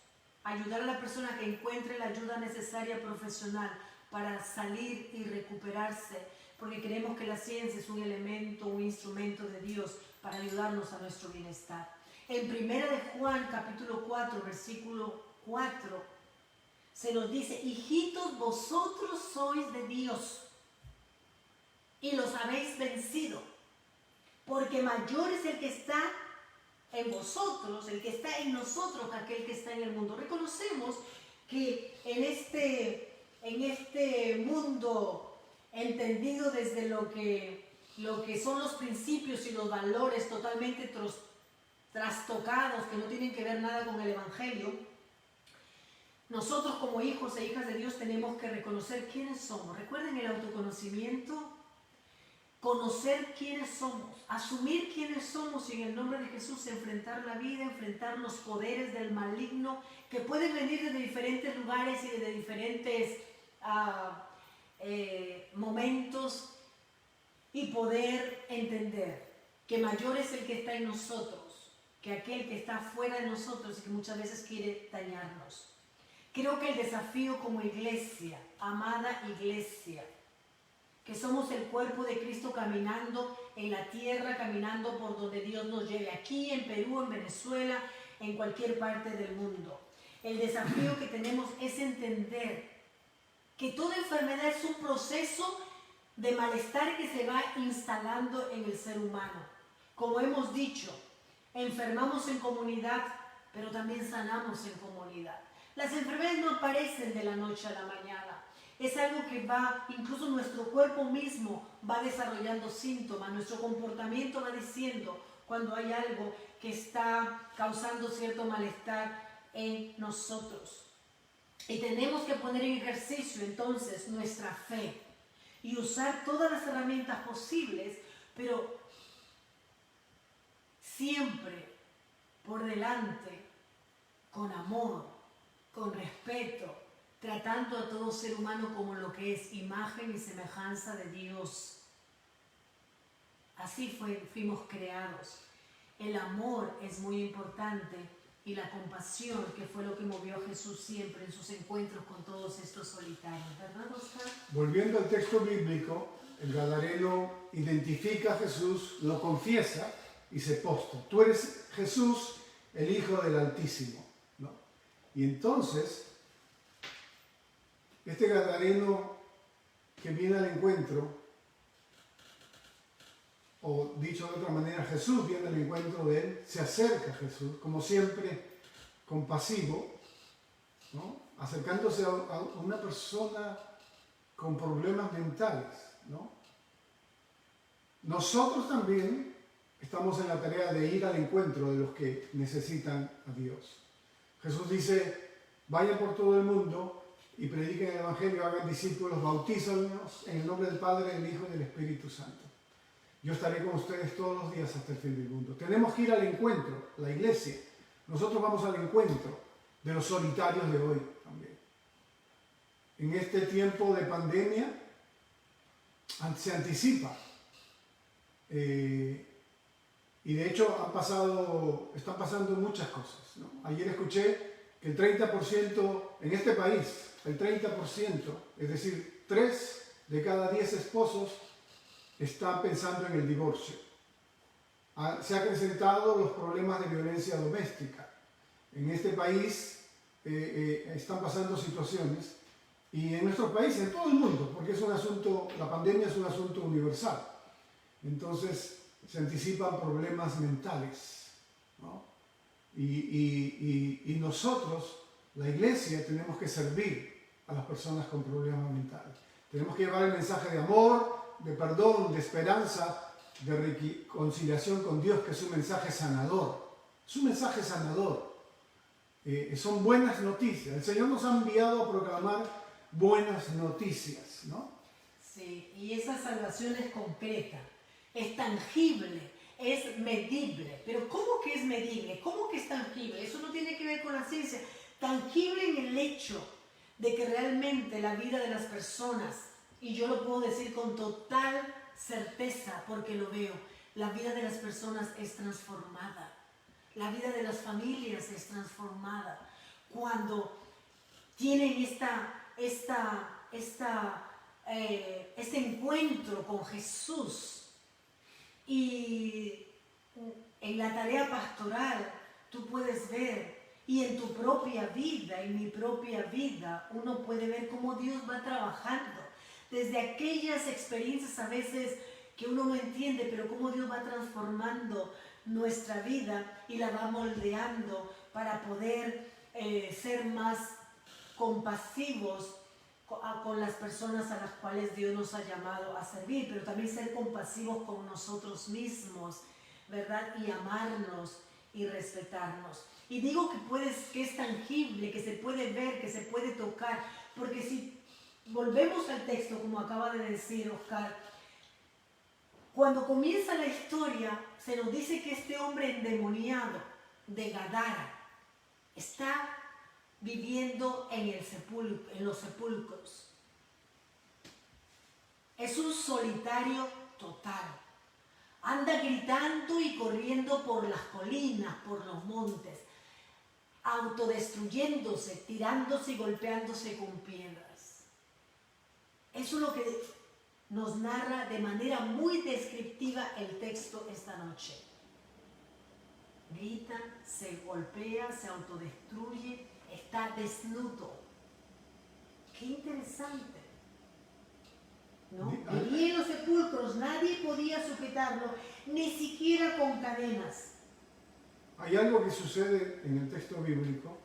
Speaker 2: ayudar a la persona que encuentre la ayuda necesaria profesional para salir y recuperarse, porque creemos que la ciencia es un elemento, un instrumento de Dios para ayudarnos a nuestro bienestar. En 1 de Juan, capítulo 4, versículo 4, se nos dice, hijitos, vosotros sois de Dios y los habéis vencido, porque mayor es el que está en vosotros, el que está en nosotros, que aquel que está en el mundo. Reconocemos que en este mundo entendido desde lo que son los principios y los valores totalmente trastocados, que no tienen que ver nada con el Evangelio, nosotros como hijos e hijas de Dios tenemos que reconocer quiénes somos. Recuerden el autoconocimiento, conocer quiénes somos, asumir quiénes somos y en el nombre de Jesús enfrentar la vida, enfrentar los poderes del maligno que pueden venir desde diferentes lugares y desde diferentes momentos y poder entender que mayor es el que está en nosotros que aquel que está fuera de nosotros y que muchas veces quiere dañarnos. Creo que el desafío como iglesia, amada iglesia, que somos el cuerpo de Cristo caminando en la tierra, caminando por donde Dios nos lleve, aquí en Perú, en Venezuela, en cualquier parte del mundo. El desafío que tenemos es entender que toda enfermedad es un proceso de malestar que se va instalando en el ser humano. Como hemos dicho, enfermamos en comunidad, pero también sanamos en comunidad. Las enfermedades no aparecen de la noche a la mañana. Es algo que va, incluso nuestro cuerpo mismo va desarrollando síntomas, nuestro comportamiento va diciendo cuando hay algo que está causando cierto malestar en nosotros. Y tenemos que poner en ejercicio entonces nuestra fe y usar todas las herramientas posibles, pero siempre por delante, con amor, con respeto, tratando a todo ser humano como lo que es, imagen y semejanza de Dios. Así fuimos creados. El amor es muy importante y la compasión, que fue lo que movió a Jesús siempre en sus encuentros con todos estos solitarios. ¿Verdad, Oscar?
Speaker 1: Volviendo al texto bíblico, el gadareno identifica a Jesús, lo confiesa y se postra. Tú eres Jesús, el Hijo del Altísimo, ¿no? Y entonces, este gadareno que viene al encuentro, o dicho de otra manera, Jesús viene al encuentro de él, se acerca a Jesús, como siempre, compasivo, ¿no? Acercándose a una persona con problemas mentales, ¿no? Nosotros también estamos en la tarea de ir al encuentro de los que necesitan a Dios. Jesús dice, vayan por todo el mundo y prediquen el Evangelio, hagan discípulos, bautízalos en el nombre del Padre, del Hijo y del Espíritu Santo. Yo estaré con ustedes todos los días hasta el fin del mundo. Tenemos que ir al encuentro, la iglesia. Nosotros vamos al encuentro de los solitarios de hoy también. En este tiempo de pandemia se anticipa. Y de hecho están pasando muchas cosas, ¿no? Ayer escuché que el 30% en este país, el 30%, es decir, 3 de cada 10 esposos están pensando en el divorcio. Se han acrecentado los problemas de violencia doméstica. En este país están pasando situaciones, y en nuestro país, en todo el mundo, porque es un asunto, la pandemia es un asunto universal. Entonces se anticipan problemas mentales, ¿no? Y nosotros, la iglesia, tenemos que servir a las personas con problemas mentales. Tenemos que llevar el mensaje de amor, de perdón, de esperanza, de reconciliación con Dios, que es un mensaje sanador. Es un mensaje sanador. Son buenas noticias. El Señor nos ha enviado a proclamar buenas noticias, ¿no?
Speaker 2: Sí, y esa salvación es concreta, es tangible, es medible. Pero ¿cómo que es medible? ¿Cómo que es tangible? Eso no tiene que ver con la ciencia. Tangible en el hecho de que realmente la vida de las personas, y yo lo puedo decir con total certeza porque lo veo, la vida de las personas es transformada. La vida de las familias es transformada. Cuando tienen este encuentro con Jesús, y en la tarea pastoral tú puedes ver, y en tu propia vida, en mi propia vida, uno puede ver cómo Dios va trabajando. Desde aquellas experiencias a veces que uno no entiende, pero cómo Dios va transformando nuestra vida y la va moldeando para poder ser más compasivos con las personas a las cuales Dios nos ha llamado a servir, pero también ser compasivos con nosotros mismos, ¿verdad? Y amarnos y respetarnos. Y digo que es tangible, que se puede ver, que se puede tocar, porque si volvemos al texto, como acaba de decir Oscar, cuando comienza la historia, se nos dice que este hombre endemoniado de Gadara está viviendo en los sepulcros. Es un solitario total. Anda gritando y corriendo por las colinas, por los montes, autodestruyéndose, tirándose y golpeándose con piedras. Eso es lo que nos narra de manera muy descriptiva el texto esta noche. Grita, se golpea, se autodestruye, está desnudo. Qué interesante, ¿no? Vivía en los sepulcros, nadie podía sujetarlo, ni siquiera con cadenas.
Speaker 1: Hay algo que sucede en el texto bíblico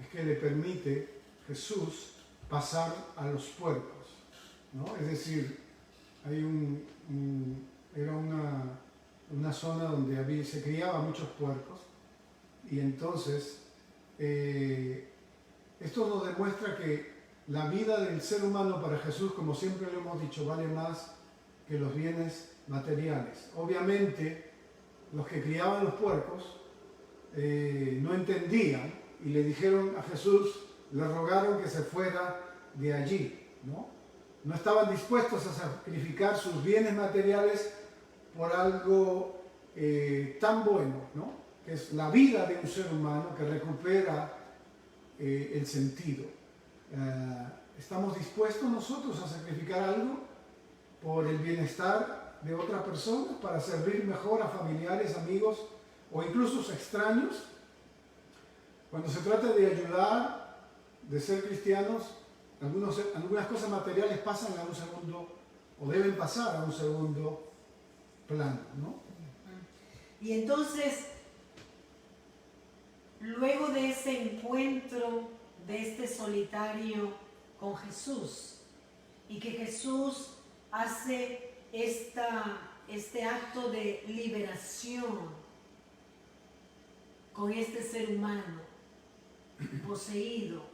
Speaker 1: es que le permite Jesús pasar a los puercos, ¿no? Es decir, hay era una zona donde se criaban muchos puercos, y entonces esto nos demuestra que la vida del ser humano para Jesús, como siempre lo hemos dicho, vale más que los bienes materiales. Obviamente, los que criaban los puercos no entendían y le dijeron a Jesús, le rogaron que se fuera de allí, ¿no? No estaban dispuestos a sacrificar sus bienes materiales por algo tan bueno, ¿no? Que es la vida de un ser humano que recupera el sentido. ¿Estamos dispuestos nosotros a sacrificar algo por el bienestar de otra persona, para servir mejor a familiares, amigos o incluso extraños? Cuando se trata de ayudar, de ser cristianos, algunas cosas materiales pasan a un segundo, o deben pasar a un segundo plano, ¿no?
Speaker 2: Y entonces, luego de ese encuentro de este solitario con Jesús, y que Jesús hace este acto de liberación con este ser humano poseído,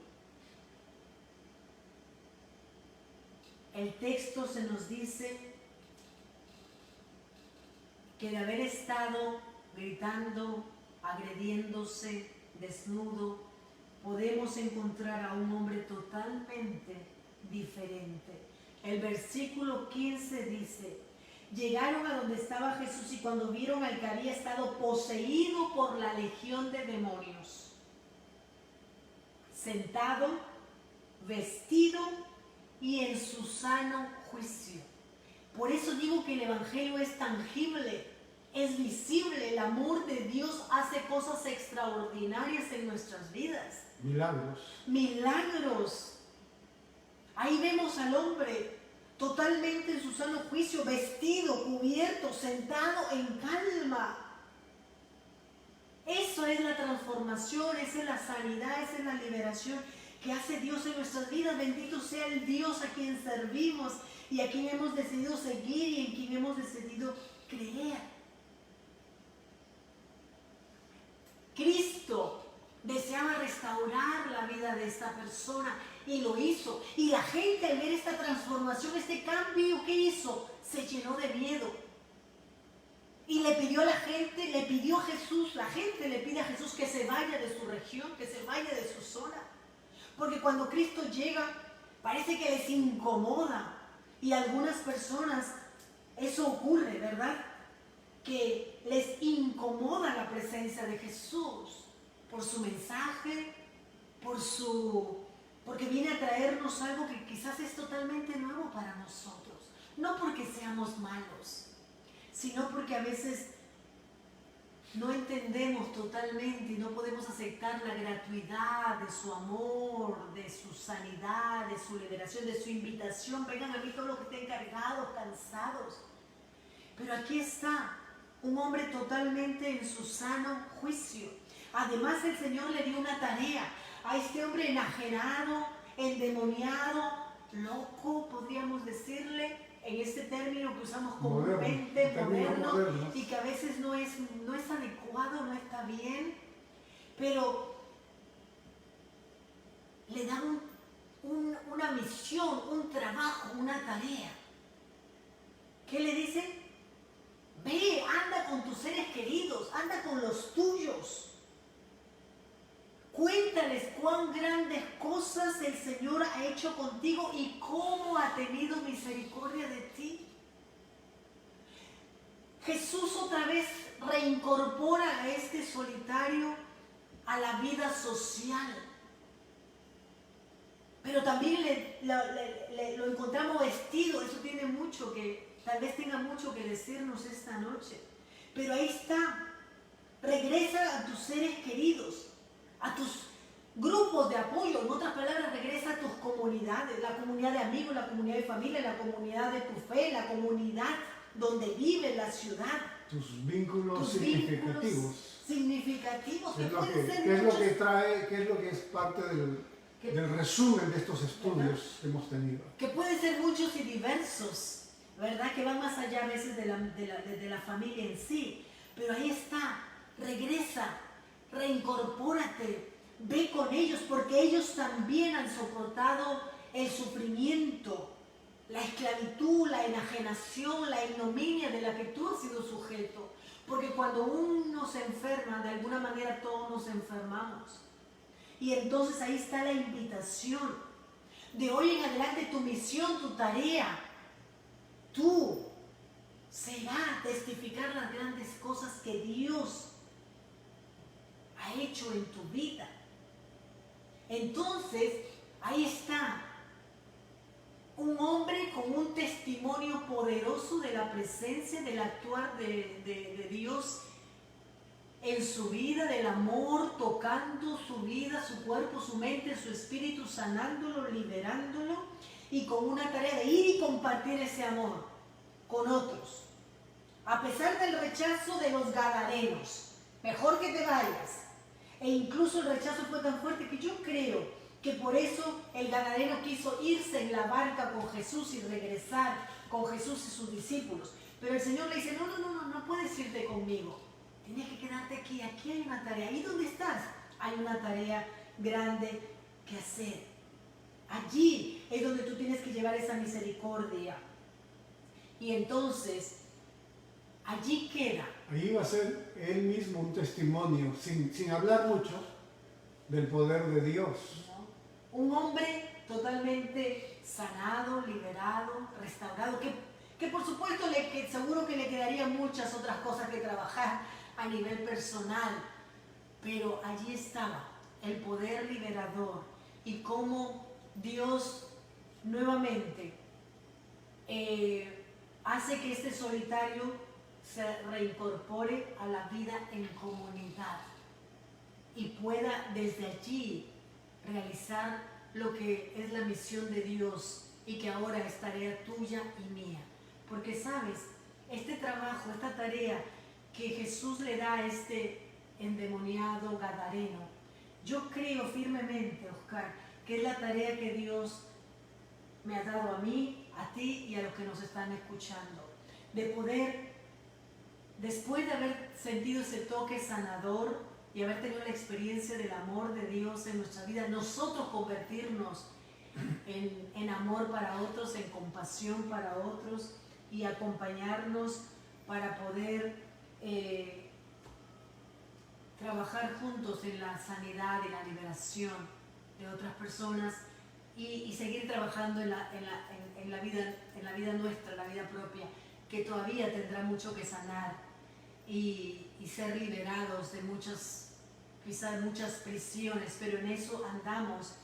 Speaker 2: el texto se nos dice que de haber estado gritando, agrediéndose, desnudo, podemos encontrar a un hombre totalmente diferente. El versículo 15 dice: llegaron a donde estaba Jesús y cuando vieron al que había estado poseído por la legión de demonios, sentado, vestido y en su sano juicio. Por eso digo que el Evangelio es tangible, es visible. El amor de Dios hace cosas extraordinarias en nuestras vidas.
Speaker 1: Milagros.
Speaker 2: Milagros. Ahí vemos al hombre totalmente en su sano juicio, vestido, cubierto, sentado en calma. Eso es la transformación, esa es la sanidad, esa es la liberación que hace Dios en nuestras vidas. Bendito sea el Dios a quien servimos y a quien hemos decidido seguir y en quien hemos decidido creer. Cristo deseaba restaurar la vida de esta persona y lo hizo. Y la gente, al ver esta transformación, este cambio que hizo, se llenó de miedo. Y le pidió a la gente, le pidió a Jesús, la gente le pide a Jesús que se vaya de su región, que se vaya de su zona. Porque cuando Cristo llega, parece que les incomoda. Y a algunas personas eso ocurre, ¿verdad? Que les incomoda la presencia de Jesús por su mensaje, porque viene a traernos algo que quizás es totalmente nuevo para nosotros. No porque seamos malos, sino porque a veces no entendemos totalmente y no podemos aceptar la gratuidad de su amor, de su sanidad, de su liberación, de su invitación. Vengan a mí todos los que estén cargados, cansados. Pero aquí está un hombre totalmente en su sano juicio. Además, el Señor le dio una tarea a este hombre enajenado, endemoniado, loco, podríamos decirle, en este término que usamos comúnmente, moderno, y que a veces no es adecuado, no está bien, pero le da una misión, un trabajo, una tarea. ¿Qué le dice? Ve, anda con tus seres queridos, anda con los tuyos. Cuéntales cuán grandes cosas el Señor ha hecho contigo y cómo ha tenido misericordia de ti. Jesús otra vez reincorpora a este solitario a la vida social. Pero también lo encontramos vestido. Eso tiene mucho tal vez tenga mucho que decirnos esta noche. Pero ahí está. Regresa a tus seres queridos, a tus grupos de apoyo. En otras palabras, regresa a tus comunidades, la comunidad de amigos, la comunidad de familia, la comunidad de tu fe, la comunidad donde vive la ciudad.
Speaker 1: Tus vínculos significativos.
Speaker 2: significativos, que
Speaker 1: ¿Qué es lo
Speaker 2: pueden ser
Speaker 1: qué es lo
Speaker 2: muchos,
Speaker 1: que trae, qué es lo que es parte del resumen de estos estudios que hemos tenido?
Speaker 2: que pueden ser muchos y diversos, ¿verdad? Que van más allá a veces de la familia en sí. Pero ahí está, regresa, reincorpórate, ve con ellos, porque ellos también han soportado el sufrimiento, la esclavitud, la enajenación, la ignominia de la que tú has sido sujeto. Porque cuando uno se enferma, de alguna manera todos nos enfermamos. Y entonces ahí está la invitación. De hoy en adelante tu misión, tu tarea, tú será testificar las grandes cosas que Dios ha hecho en tu vida. Entonces, ahí está un hombre con un testimonio poderoso de la presencia, del actuar de Dios en su vida, del amor, tocando su vida, su cuerpo, su mente, su espíritu, sanándolo, liberándolo, y con una tarea de ir y compartir ese amor con otros. A pesar del rechazo de los gadarenos, mejor que te vayas. E incluso el rechazo fue tan fuerte que yo creo que por eso el gadareno quiso irse en la barca con Jesús y regresar con Jesús y sus discípulos. Pero el Señor le dice, no puedes irte conmigo. Tienes que quedarte aquí hay una tarea. ¿Y dónde estás? Hay una tarea grande que hacer. Allí es donde tú tienes que llevar esa misericordia. Y entonces, allí queda.
Speaker 1: Ahí va a ser él mismo un testimonio, sin hablar mucho, del poder de Dios.
Speaker 2: ¿No? Un hombre totalmente sanado, liberado, restaurado, que por supuesto que seguro que le quedarían muchas otras cosas que trabajar a nivel personal, pero allí estaba el poder liberador y cómo Dios nuevamente hace que este solitario se reincorpore a la vida en comunidad y pueda desde allí realizar lo que es la misión de Dios y que ahora es tarea tuya y mía. Porque sabes, este trabajo, esta tarea que Jesús le da a este endemoniado gadareno, yo creo firmemente, Oscar, que es la tarea que Dios me ha dado a mí, a ti y a los que nos están escuchando, de poder, después de haber sentido ese toque sanador y haber tenido la experiencia del amor de Dios en nuestra vida, nosotros convertirnos en amor para otros, en compasión para otros y acompañarnos para poder trabajar juntos en la sanidad y la liberación de otras personas y seguir trabajando en la vida nuestra, la vida propia, que todavía tendrá mucho que sanar y ser liberados de quizás muchas prisiones, pero en eso andamos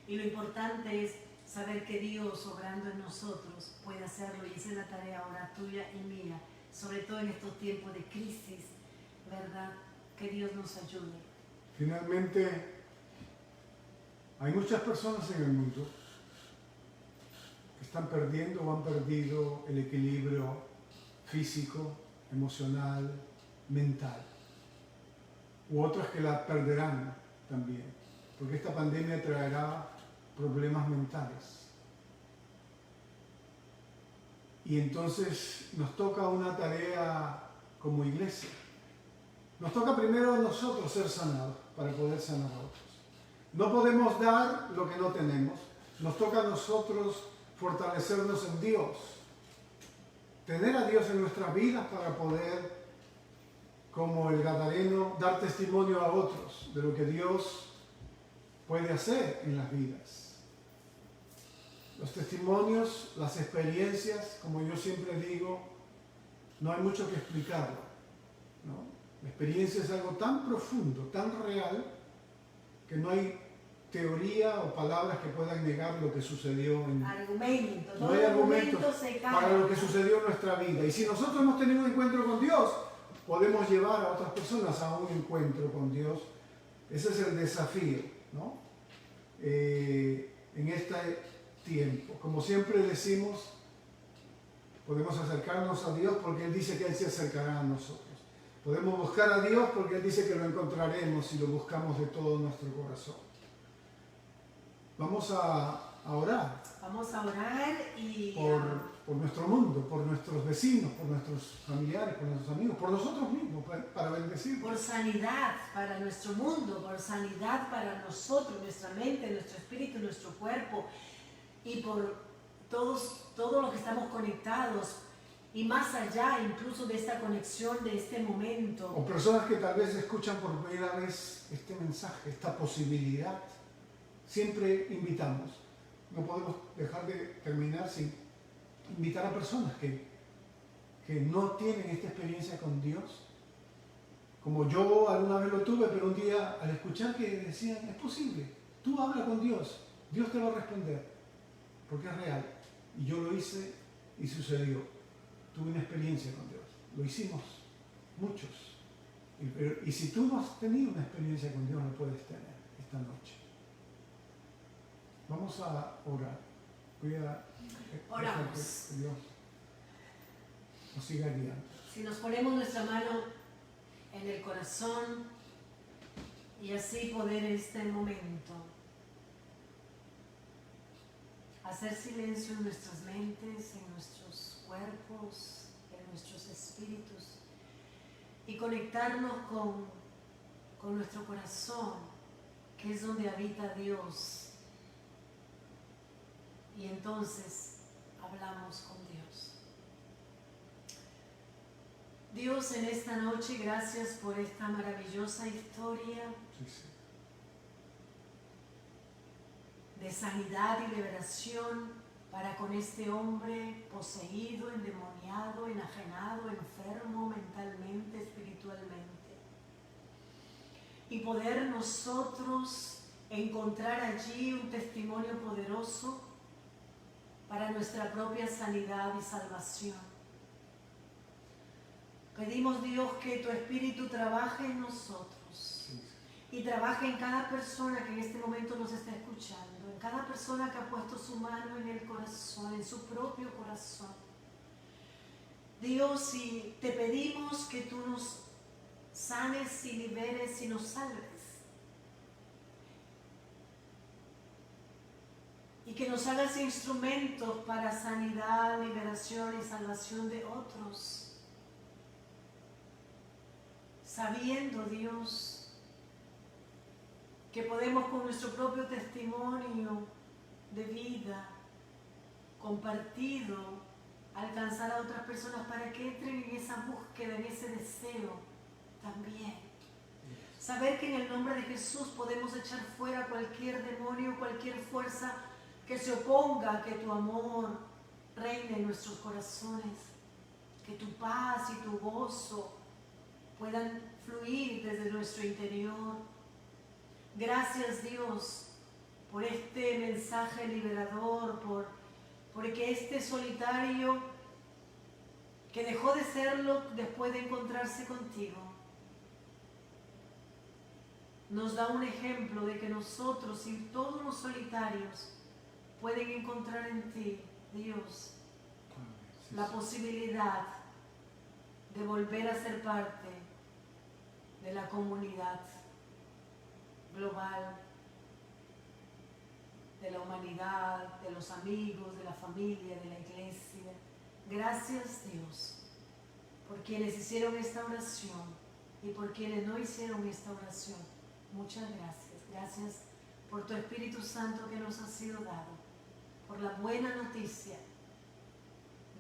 Speaker 2: y lo importante es saber que Dios obrando en nosotros puede hacerlo y esa es la tarea ahora tuya y mía, sobre todo en estos tiempos de crisis, ¿verdad? Que Dios nos ayude.
Speaker 1: Finalmente, hay muchas personas en el mundo que están perdiendo o han perdido el equilibrio físico, emocional, mental. U otras que la perderán también, porque esta pandemia traerá problemas mentales. Y entonces nos toca una tarea como iglesia. Nos toca primero a nosotros ser sanados para poder sanar a otros. No podemos dar lo que no tenemos. Nos toca a nosotros fortalecernos en Dios. Tener a Dios en nuestras vidas para poder, como el gadareno, dar testimonio a otros de lo que Dios puede hacer en las vidas. Los testimonios, las experiencias, como yo siempre digo, no hay mucho que explicarlo, ¿no? La experiencia es algo tan profundo, tan real, que no hay teoría o palabras que puedan negar lo que sucedió en...
Speaker 2: Argumentos.
Speaker 1: No hay argumentos para lo que sucedió en nuestra vida. Y si nosotros hemos tenido un encuentro con Dios, podemos llevar a otras personas a un encuentro con Dios. Ese es el desafío, ¿no? En este tiempo. Como siempre decimos, podemos acercarnos a Dios porque Él dice que Él se acercará a nosotros. Podemos buscar a Dios porque Él dice que lo encontraremos si lo buscamos de todo nuestro corazón. Vamos a orar.
Speaker 2: Vamos a orar y
Speaker 1: por nuestro mundo, por nuestros vecinos, por nuestros familiares, por nuestros amigos, por nosotros mismos, para bendecir.
Speaker 2: por sanidad para nuestro mundo, por sanidad para nosotros, nuestra mente, nuestro espíritu, nuestro cuerpo, y por todos los que estamos conectados, y más allá incluso de esta conexión, de este momento.
Speaker 1: O personas que tal vez escuchan por primera vez este mensaje, esta posibilidad. Siempre invitamos. No podemos dejar de terminar sin invitar a personas que no tienen esta experiencia con Dios. Como yo alguna vez lo tuve, pero un día al escuchar que decían, es posible, tú habla con Dios, Dios te va a responder, porque es real. Y yo lo hice y sucedió. Tuve una experiencia con Dios. Lo hicimos muchos. Y si tú no has tenido una experiencia con Dios, lo puedes tener esta noche. Vamos a orar. Voy a
Speaker 2: Oramos.
Speaker 1: que Dios nos siga guiando.
Speaker 2: Si nos ponemos nuestra mano en el corazón y así poder en este momento hacer silencio en nuestras mentes, en nuestros cuerpos, en nuestros espíritus y conectarnos con nuestro corazón, que es donde habita Dios. Y entonces hablamos con Dios. Dios, en esta noche, gracias por esta maravillosa historia de sanidad y liberación para con este hombre poseído, endemoniado, enajenado, enfermo mentalmente, espiritualmente. Y poder nosotros encontrar allí un testimonio poderoso para nuestra propia sanidad y salvación. Pedimos, Dios, que tu Espíritu trabaje en nosotros y trabaje en cada persona que en este momento nos está escuchando, en cada persona que ha puesto su mano en el corazón, en su propio corazón. Dios, y te pedimos que tú nos sanes y liberes y nos salves. Y que nos hagas instrumentos para sanidad, liberación y salvación de otros. Sabiendo, Dios, que podemos con nuestro propio testimonio de vida compartido alcanzar a otras personas para que entren en esa búsqueda, en ese deseo también. Saber que en el nombre de Jesús podemos echar fuera cualquier demonio, cualquier fuerza que se oponga a que tu amor reine en nuestros corazones, que tu paz y tu gozo puedan fluir desde nuestro interior. Gracias, Dios, por este mensaje liberador, porque este solitario que dejó de serlo después de encontrarse contigo, nos da un ejemplo de que nosotros y todos los solitarios pueden encontrar en ti, Dios, la posibilidad de volver a ser parte de la comunidad global, de la humanidad, de los amigos, de la familia, de la iglesia. Gracias, Dios, por quienes hicieron esta oración y por quienes no hicieron esta oración. Muchas gracias. Gracias por tu Espíritu Santo que nos ha sido dado, por la buena noticia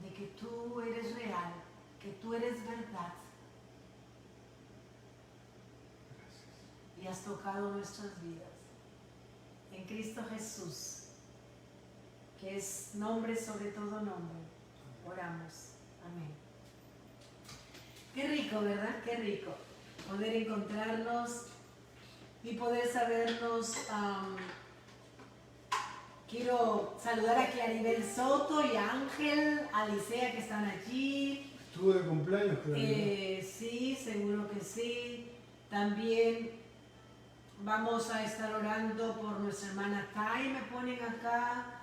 Speaker 2: de que tú eres real, que tú eres verdad. Y has tocado nuestras vidas. En Cristo Jesús, que es nombre sobre todo nombre, oramos. Amén. Qué rico, ¿verdad? Qué rico poder encontrarnos y poder sabernos. Quiero saludar a Claribel Soto y a Ángel, a Licea que están allí.
Speaker 1: ¿Estuvo de cumpleaños, Claribel?
Speaker 2: Sí, seguro que sí. También vamos a estar orando por nuestra hermana Tai, me ponen acá.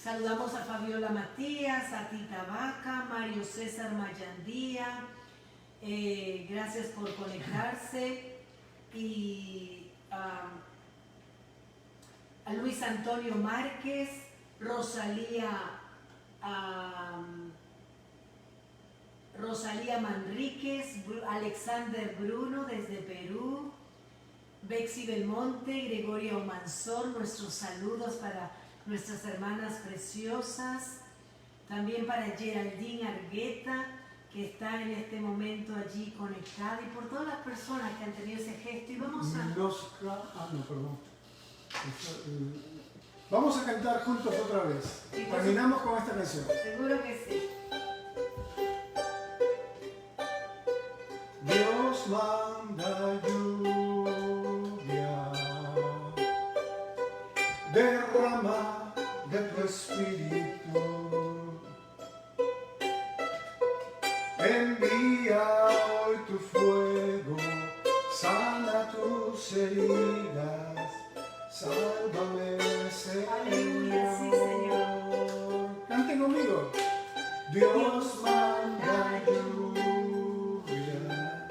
Speaker 2: Saludamos a Fabiola Matías, a Tita Vaca, Mario César Mayandía. Gracias por conectarse. Y a Luis Antonio Márquez, Rosalía Manríquez, Alexander Bruno desde Perú, Bexy Belmonte, Gregoria Omanzor, nuestros saludos para nuestras hermanas preciosas, también para Geraldine Argueta, que está en este momento allí conectada, y por todas las personas que han tenido ese gesto. Y vamos a...
Speaker 1: Vamos a cantar juntos otra vez.
Speaker 2: Sí,
Speaker 1: Terminamos con esta canción.
Speaker 2: Seguro que sí.
Speaker 1: Dios manda lluvia, derrama de tu espíritu, envía hoy tu fuego, sana tus heridas, sálvame, Señor.
Speaker 2: Aleluya, sí, Señor.
Speaker 1: Canten conmigo. Dios manda lluvia,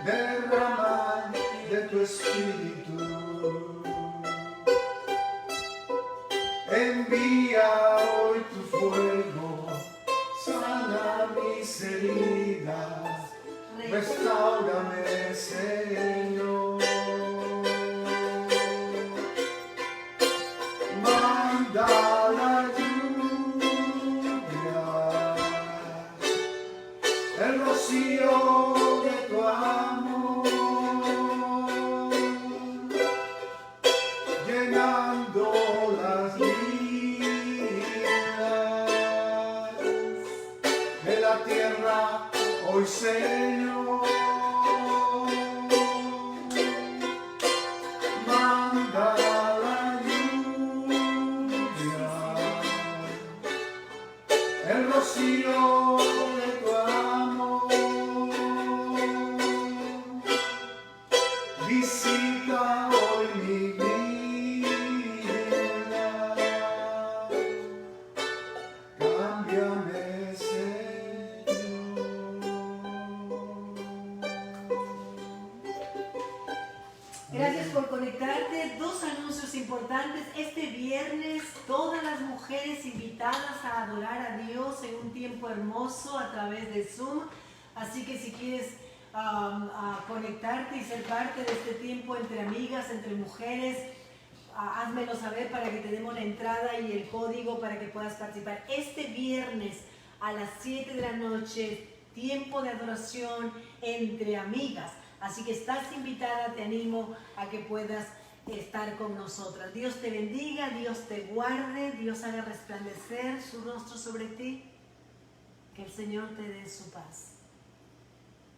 Speaker 1: derrama de tu espíritu, envía hoy tu fuego, sana mis heridas, restáurame, Señor. Manda la lluvia, el rocío de tu amor, llenando las vidas de la tierra hoy, Señor. Manda la lluvia, el rocío de tu amor, visita hoy mi vida, cámbiame, Señor.
Speaker 2: Gracias por conectarte. Dos anuncios importantes. Este viernes todas las mujeres invitadas a adorar a Dios en un tiempo hermoso a través de Zoom. Así que si quieres conectarte y ser parte de este tiempo entre amigas, entre mujeres, házmelo saber para que te demos la entrada y el código para que puedas participar. Este viernes a las 7 de la noche, tiempo de adoración entre amigas. Así que estás invitada, te animo a que puedas estar con nosotras. Dios te bendiga, Dios te guarde, Dios haga resplandecer su rostro sobre ti. Que el Señor te dé su paz.